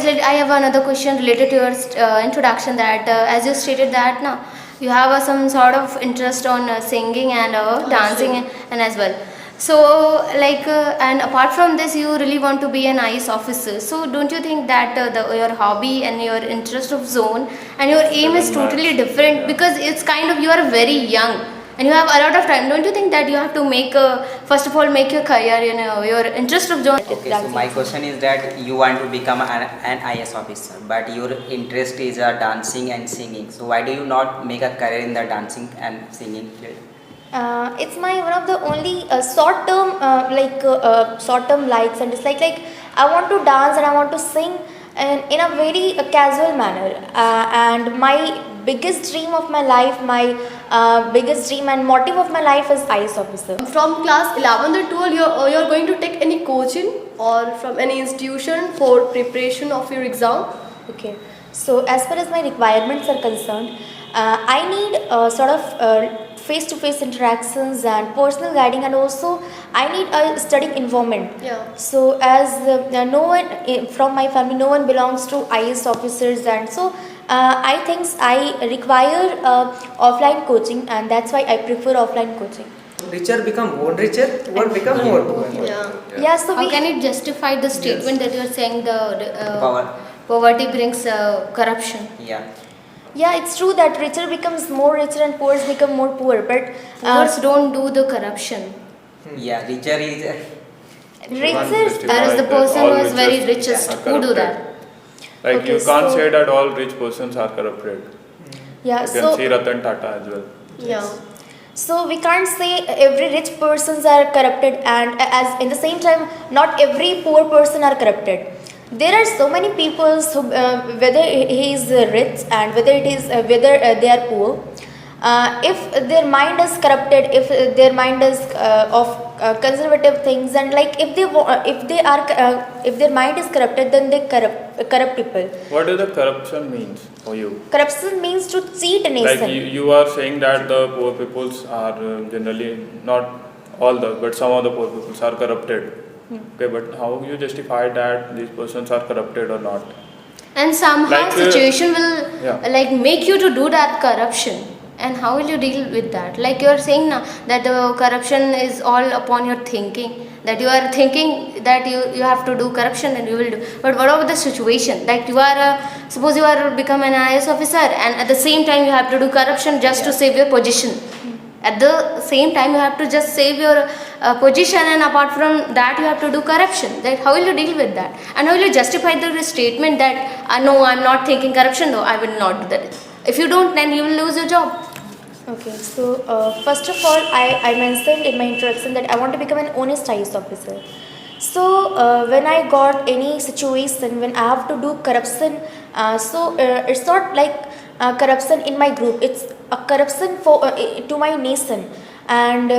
I have another question related to your introduction. That as you stated that now you have some sort of interest on singing and dancing and as well. So and apart from this, you really want to be an IS officer. So don't you think that your hobby and your interest of zone and your aim is totally different, because it's kind of, you are very young and you have a lot of time. Don't you think that you have to make first of all make your career, your interest of zone? Okay, so my question is that you want to become an IS officer, but your interest is dancing and singing. So why do you not make a career in the dancing and singing field? It's my one of the only short term likes and dislike. Like, I want to dance and I want to sing in a very casual manner. And my biggest dream of my life, my biggest dream and motive of my life is IS officer. From class 11 to 12, you're going to take any coaching or from any institution for preparation of your exam? Okay. So as far as my requirements are concerned, I need sort of face-to-face interactions and personal guiding, and also I need a studying environment. Yeah. So as no one from my family, no one belongs to IS officers, and so I think I require offline coaching, and that's why I prefer offline coaching. Richer become more richer, poor become more poor. Yeah. So How can it justify the statement that you are saying Power. poverty brings corruption? Yeah, it's true that richer becomes more richer and poor become more poor, but Poor don't do the corruption. Yeah, richer is richer. That is the person who is very richest are who do corrupted. that. Like, Okay, you can't so- say that all rich persons are corrupted. Yeah, You can so see Ratan Tata as well. Yeah. So we can't say every rich persons are corrupted, and as in the same time not every poor person are corrupted. There are so many people who, whether he is rich and whether it is whether they are poor, if their mind is corrupted, if their mind is of conservative things, and like if their mind is corrupted, then they corrupt people. What does the corruption means for you? Corruption means to cheat a nation. Like, you are saying that the poor peoples are generally, not all the, but some of the poor peoples are corrupted. Okay, but how you justify that these persons are corrupted or not? And somehow Like, situation will yeah. make you to do that corruption. And how will you deal with that? Like you are saying now that the corruption is all upon your thinking. That you are thinking that you have to do corruption and you will do. But what about the situation? Like you are, suppose you are become an IS officer and at the same time you have to do corruption just to save your position. At the same time you have to just save your position, and apart from that you have to do corruption. Like how will you deal with that? And how will you justify the statement that no, I'm not thinking corruption though, I will not do that. If you don't, then you will lose your job. Okay, so first of all, I mentioned in my introduction that I want to become an honest IS officer. So when I got any situation when I have to do corruption, it's not like corruption in my group, it's a corruption for to my nation, and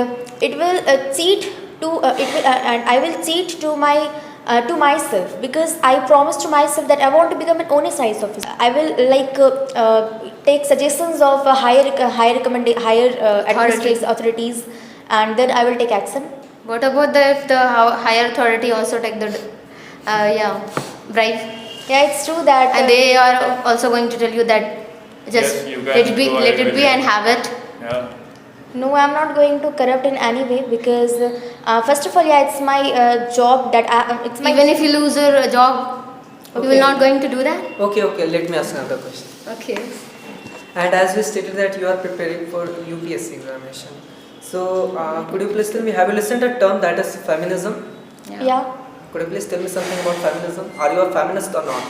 it will cheat to and I will cheat to my to myself, because I promised to myself that I want to become an honest IS officer. I will take suggestions of higher administrative authorities, and then I will take action. What about if the higher authority also take the bribe? Yeah, it's true that And they are also going to tell you that just Yes, you can let it go be ahead and have it. Yeah. no, I'm not going to corrupt in any way, because first of all, yeah, it's my job that it's my Even if you lose your job, you will not going to do that? Okay, let me ask another question. Okay. And as you stated that you are preparing for UPSC examination, so could you please tell me, have you listened to a term that is feminism? yeah. Could you please tell me something about feminism? Are you a feminist or not?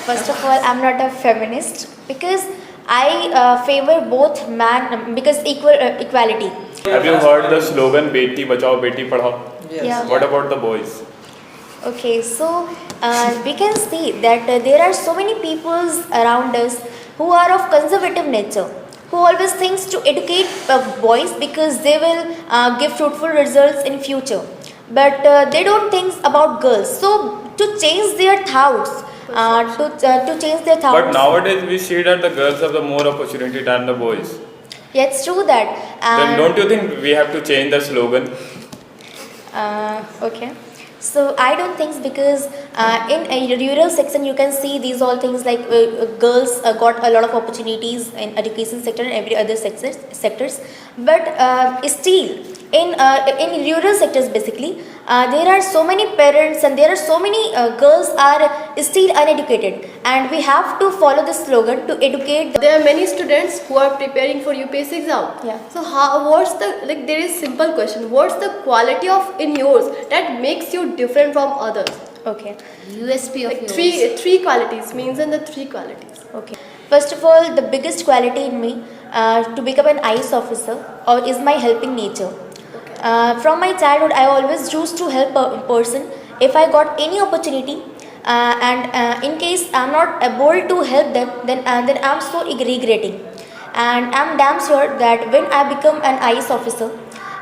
First of all, I'm not a feminist, because I favor both man, because equality. Have you heard the slogan "Beti Bachao, Beti Padhao"? Yes. Yeah. What about the boys? Okay, so we can see that there are so many peoples around us who are of conservative nature, who always thinks to educate boys because they will give fruitful results in future, but they don't think about girls. So to change their thoughts, to change their thoughts. But nowadays we see that the girls have the more opportunity than the boys. Yeah, it's true that. Then don't you think we have to change the slogan? Okay. So I don't think, because in a rural section you can see these all things like girls got a lot of opportunities in education sector and every other sectors, but still in rural sectors basically there are so many parents and there are so many girls are still uneducated, and we have to follow the slogan to educate There are many students who are preparing for UPSC exam. Yeah. So what's the, like, there is simple question. What's the quality of in yours that makes you different from others? Okay. USP of Like yours. three qualities, means and the three qualities. Okay. First of all, the biggest quality in me to become an IAS officer is my helping nature. From my childhood, I always choose to help a person if I got any opportunity, and in case I'm not able to help them, then I'm so regretting. And I'm damn sure that when I become an IAS officer,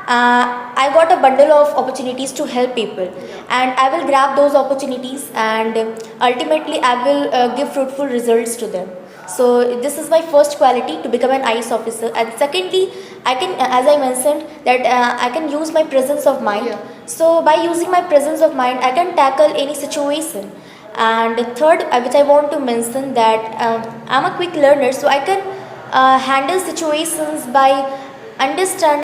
I got a bundle of opportunities to help people, and I will grab those opportunities, and ultimately I will give fruitful results to them. So this is my first quality, to become an IAS officer. And secondly, I can, as I mentioned, that I can use my presence of mind. Yeah. So by using my presence of mind, I can tackle any situation. And third, which I want to mention, that I'm a quick learner, so I can handle situations by understanding